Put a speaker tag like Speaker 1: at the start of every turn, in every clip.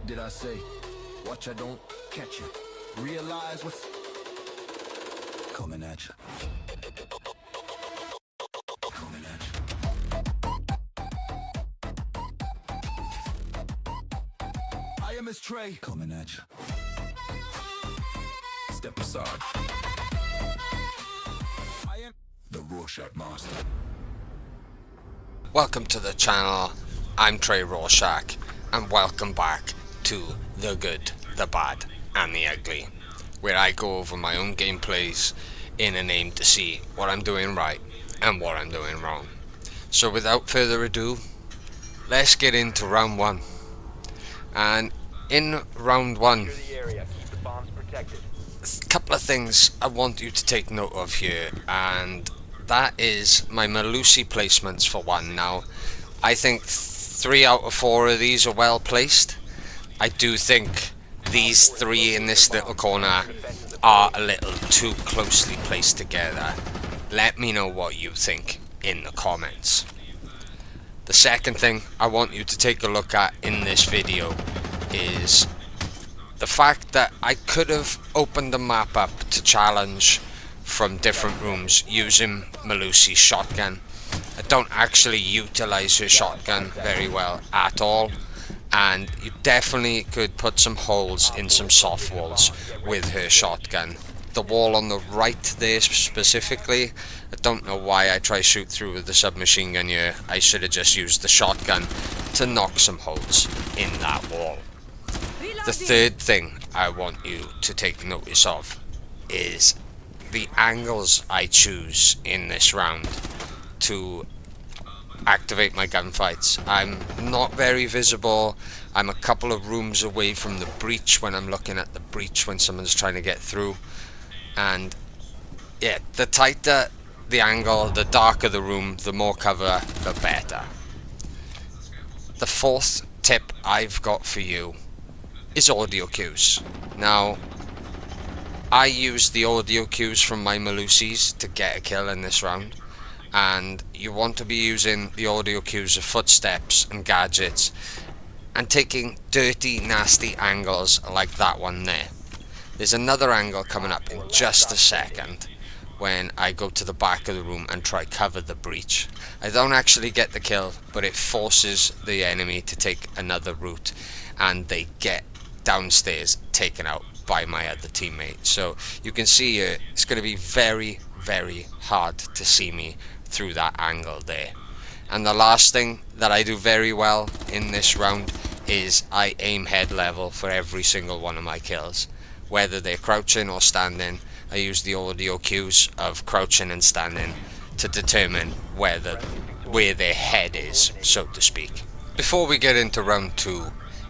Speaker 1: did I say? Watch I don't catch you. Realize what's coming at you. Coming at you. I am as Trey. Coming at you. Step aside. I am the Rorschach master.
Speaker 2: Welcome to the channel. I'm Trey Rorschach, and welcome back to The Good, The Bad, and The Ugly, where I go over my own gameplays in an aim to see what I'm doing right and what I'm doing wrong. So without further ado, let's get into round one. And in round one, a couple of things I want you to take note of here, and that is my Melusi placements for one. Now, I think 3 out of 4 of these are well placed. I do think these 3 in this little corner are a little too closely placed together. Let me know what you think in the comments. The second thing I want you to take a look at in this video is the fact that I could have opened the map up to challenge from different rooms using Melusi's shotgun. I don't actually utilize her shotgun very well at all, and you definitely could put some holes in some soft walls with her shotgun. The wall on the right there specifically, I don't know why I try shoot through with the submachine gun here. I should have just used the shotgun to knock some holes in that wall. The third thing I want you to take notice of is the angles I choose in this round to activate my gunfights. I'm not very visible. I'm a couple of rooms away from the breach when I'm looking at the breach when someone's trying to get through. And yeah, the tighter the angle, the darker the room, the more cover, the better. The fourth tip I've got for you is audio cues. Now, I use the audio cues from my Melusi's to get a kill in this round, and you want to be using the audio cues of footsteps and gadgets and taking dirty, nasty angles like that one there. There's another angle coming up in just a second when I go to the back of the room and try cover the breach. I don't actually get the kill, but it forces the enemy to take another route and they get downstairs taken out by my other teammate. So you can see here, it's going to be very, very hard to see me through that angle there. And the last thing that I do very well in this round is I aim head level for every single one of my kills. Whether they're crouching or standing, I use the audio cues of crouching and standing to determine where their head is, so to speak. Before we get into round 2,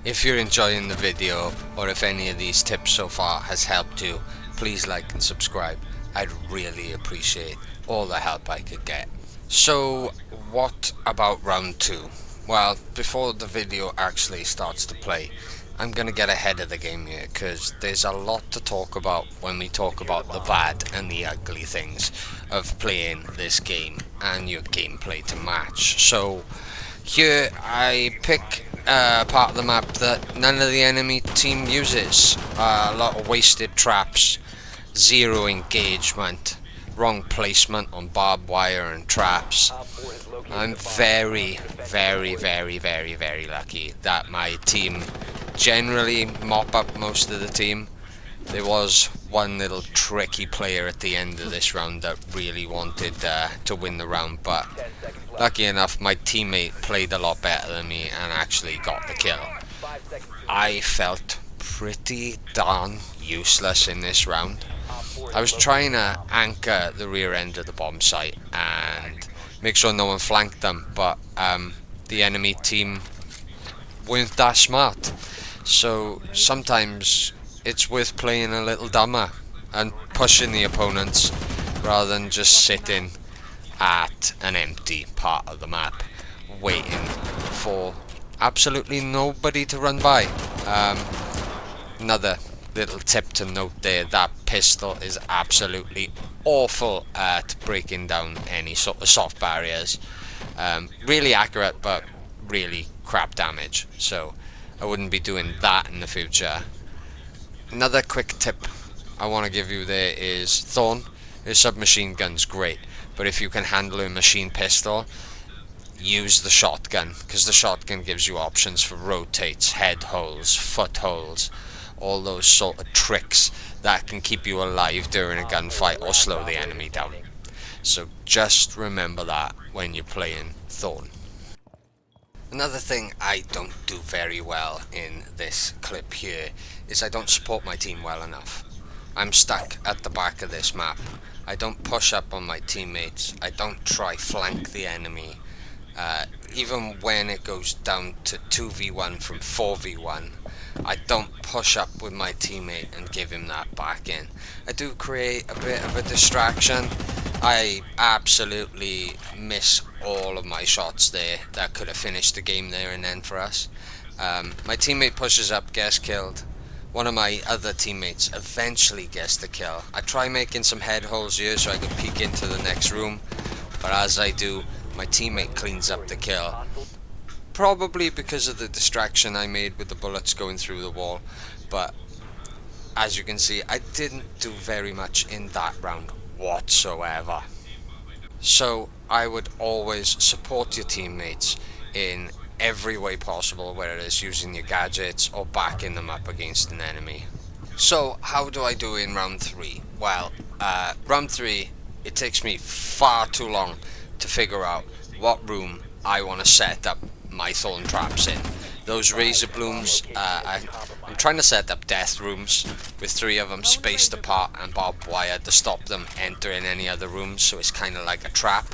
Speaker 2: if you're enjoying the video, or if any of these tips so far has helped you, please like and subscribe. I'd really appreciate all the help I could get. So, what about round 2? Well, before the video actually starts to play, I'm gonna get ahead of the game here, because there's a lot to talk about when we talk about the bad and the ugly things of playing this game and your gameplay to match. So, here I pick part of the map that none of the enemy team uses. A lot of wasted traps, zero engagement, wrong placement on barbed wire and traps. I'm very, very, very, very, very lucky that my team generally mop up most of the team. There was one little tricky player at the end of this round that really wanted to win the round, but lucky enough my teammate played a lot better than me and actually got the kill. I felt pretty darn useless in this round. I was trying to anchor the rear end of the bomb site and make sure no one flanked them, but the enemy team weren't that smart. So sometimes it's worth playing a little dumber and pushing the opponents rather than just sitting at an empty part of the map waiting for absolutely nobody to run by. Another little tip to note there, that pistol is absolutely awful at breaking down any sort of soft barriers. Really accurate, but really crap damage. So I wouldn't be doing that in the future. Another quick tip I want to give you there is Thorn. His submachine gun's great, but if you can handle a machine pistol, use the shotgun, because the shotgun gives you options for rotates, head holes, foot holes, all those sort of tricks that can keep you alive during a gunfight or slow the enemy down. So just remember that when you're playing Thorn. Another thing I don't do very well in this clip here is I don't support my team well enough. I'm stuck at the back of this map. I don't push up on my teammates. I don't try flank the enemy. Even when it goes down to 2v1 from 4v1, I don't push up with my teammate and give him that back in. I do create a bit of a distraction. I absolutely miss all of my shots there that could have finished the game there and then for us. My teammate pushes up, gets killed. One of my other teammates eventually gets the kill. I try making some head holes here so I can peek into the next room, but as I do, my teammate cleans up the kill. Probably because of the distraction I made with the bullets going through the wall, but as you can see, I didn't do very much in that round whatsoever. So I would always support your teammates in every way possible, whether it's using your gadgets or backing them up against an enemy. So how do I do in round 3? Well, round 3, it takes me far too long to figure out what room I want to set up my thorn traps in. Those razor blooms, I'm trying to set up death rooms with 3 of them spaced apart and barbed wire to stop them entering any other rooms, so it's kind of like a trap.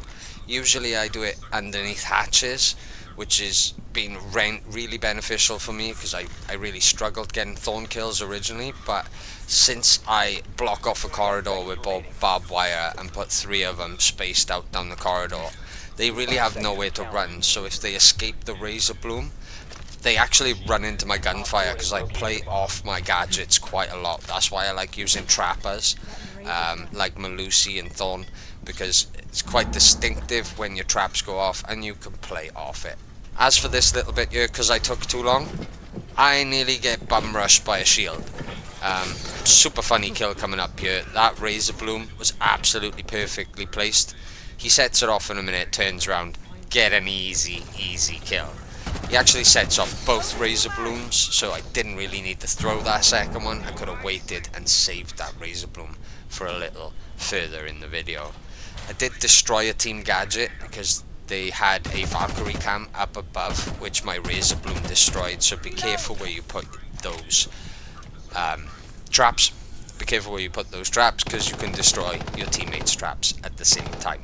Speaker 2: Usually I do it underneath hatches, which has been really beneficial for me because I really struggled getting thorn kills originally, but since I block off a corridor with barbed wire and put 3 of them spaced out down the corridor, they really have nowhere to run. So if they escape the razor bloom, they actually run into my gunfire because I play off my gadgets quite a lot. That's why I like using trappers like Malusi and Thorn, because it's quite distinctive when your traps go off and you can play off it. As for this little bit here, because I took too long, I nearly get bum rushed by a shield. Super funny kill coming up here. That razor bloom was absolutely perfectly placed. He sets it off in a minute, turns around, get an easy kill. He actually sets off both razor blooms, so I didn't really need to throw that second one. I could have waited and saved that razor bloom for a little further in the video. I did destroy a team gadget because they had a Valkyrie cam up above, which my razor bloom destroyed, so be careful where you put those traps. Be careful where you put those traps, because you can destroy your teammates' traps at the same time.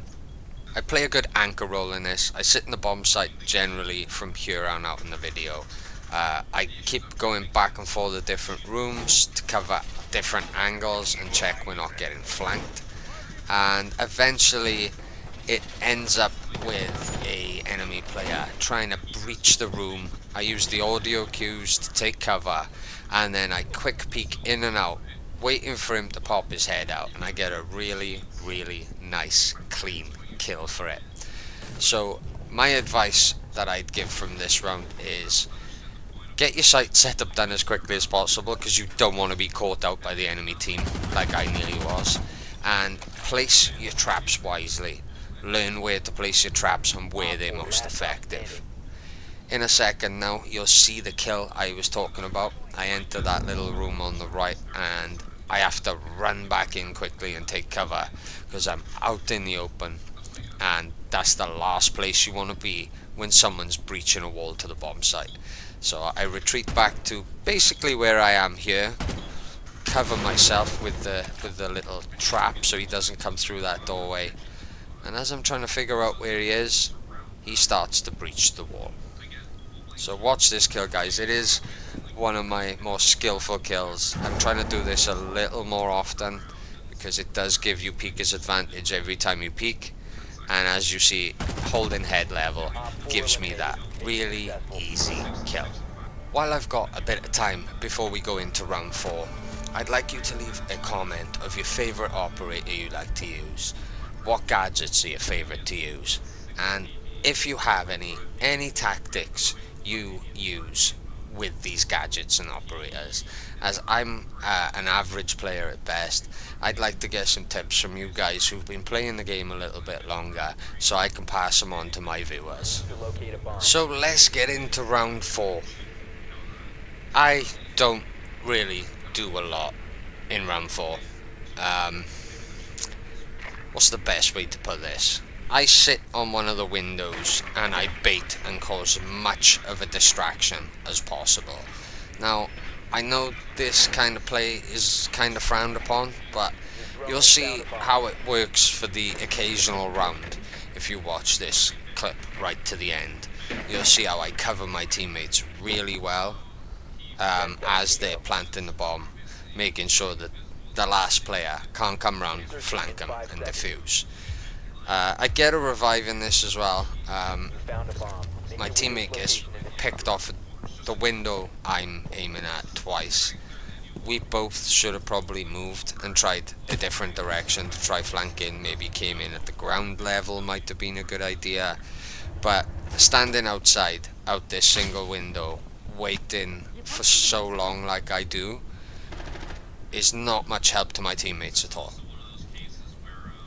Speaker 2: I play a good anchor role in this. I sit in the bomb site generally from here on out in the video. I keep going back and forth to different rooms to cover different angles and check we're not getting flanked. And eventually it ends up with a enemy player trying to breach the room. I use the audio cues to take cover, and then I quick peek in and out, waiting for him to pop his head out, and I get a really nice clean kill for it. So my advice that I'd give from this round is get your site setup done as quickly as possible, because you don't want to be caught out by the enemy team like I nearly was, and place your traps wisely. Learn where to place your traps and where they're most effective. In a second now you'll see the kill I was talking about. I enter that little room on the right and I have to run back in quickly and take cover because I'm out in the open, and that's the last place you want to be when someone's breaching a wall to the bomb site. So I retreat back to basically where I am here, cover myself with the little trap so he doesn't come through that doorway, and as I'm trying to figure out where he is, he starts to breach the wall. So watch this kill, guys. It is one of my more skillful kills. I'm trying to do this a little more often because it does give you peeker's advantage every time you peek, and as you see, holding head level gives me that really easy kill. While I've got a bit of time before we go into round 4, I'd like you to leave a comment of your favourite operator you like to use. What gadgets are your favourite to use? And if you have any tactics you use with these gadgets and operators, as I'm an average player at best. I'd like to get some tips from you guys who've been playing the game a little bit longer, so I can pass them on to my viewers. So let's get into round 4. I don't really do a lot in round 4. What's the best way to put this? I sit on one of the windows and I bait and cause as much of a distraction as possible. Now, I know this kind of play is kind of frowned upon, but you'll see how it works for the occasional round if you watch this clip right to the end. You'll see how I cover my teammates really well as they're planting the bomb, making sure that the last player can't come round, flank them and defuse. I get a revive in this as well. My teammate gets picked off the window I'm aiming at twice. We both should have probably moved and tried a different direction to try flanking. Maybe came in at the ground level might have been a good idea. But standing outside, out this single window, waiting for so long like I do, is not much help to my teammates at all.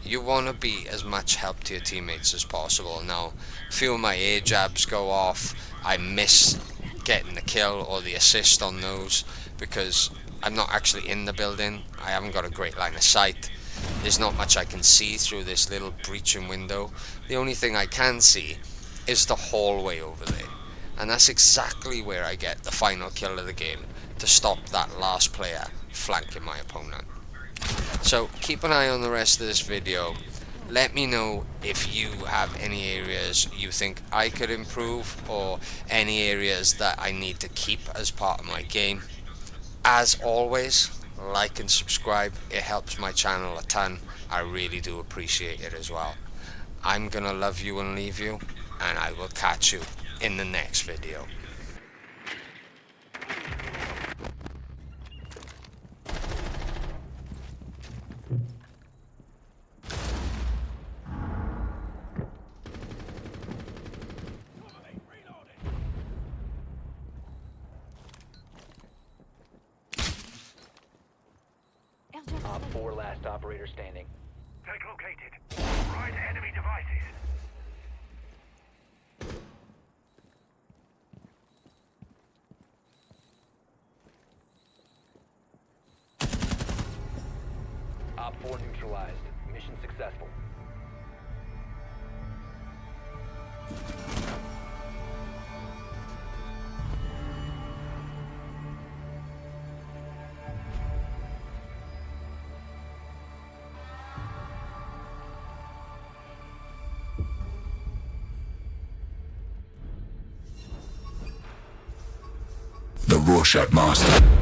Speaker 2: You want to be as much help to your teammates as possible. Now, a few of my air jabs go off. I miss getting the kill or the assist on those because I'm not actually in the building. I haven't got a great line of sight. There's not much I can see through this little breaching window. The only thing I can see is the hallway over there. And that's exactly where I get the final kill of the game, to stop that last player flanking my opponent. So keep an eye on the rest of this video. Let me know if you have any areas you think I could improve, or any areas that I need to keep as part of my game. As always, like and subscribe. It helps my channel a ton. I really do appreciate it as well. I'm gonna love you and leave you, and I will catch you in the next video.
Speaker 3: Op 4 last operator standing.
Speaker 4: Tag located. Right enemy devices.
Speaker 3: Op 4 neutralized. Mission successful.
Speaker 1: The Rorschach Master.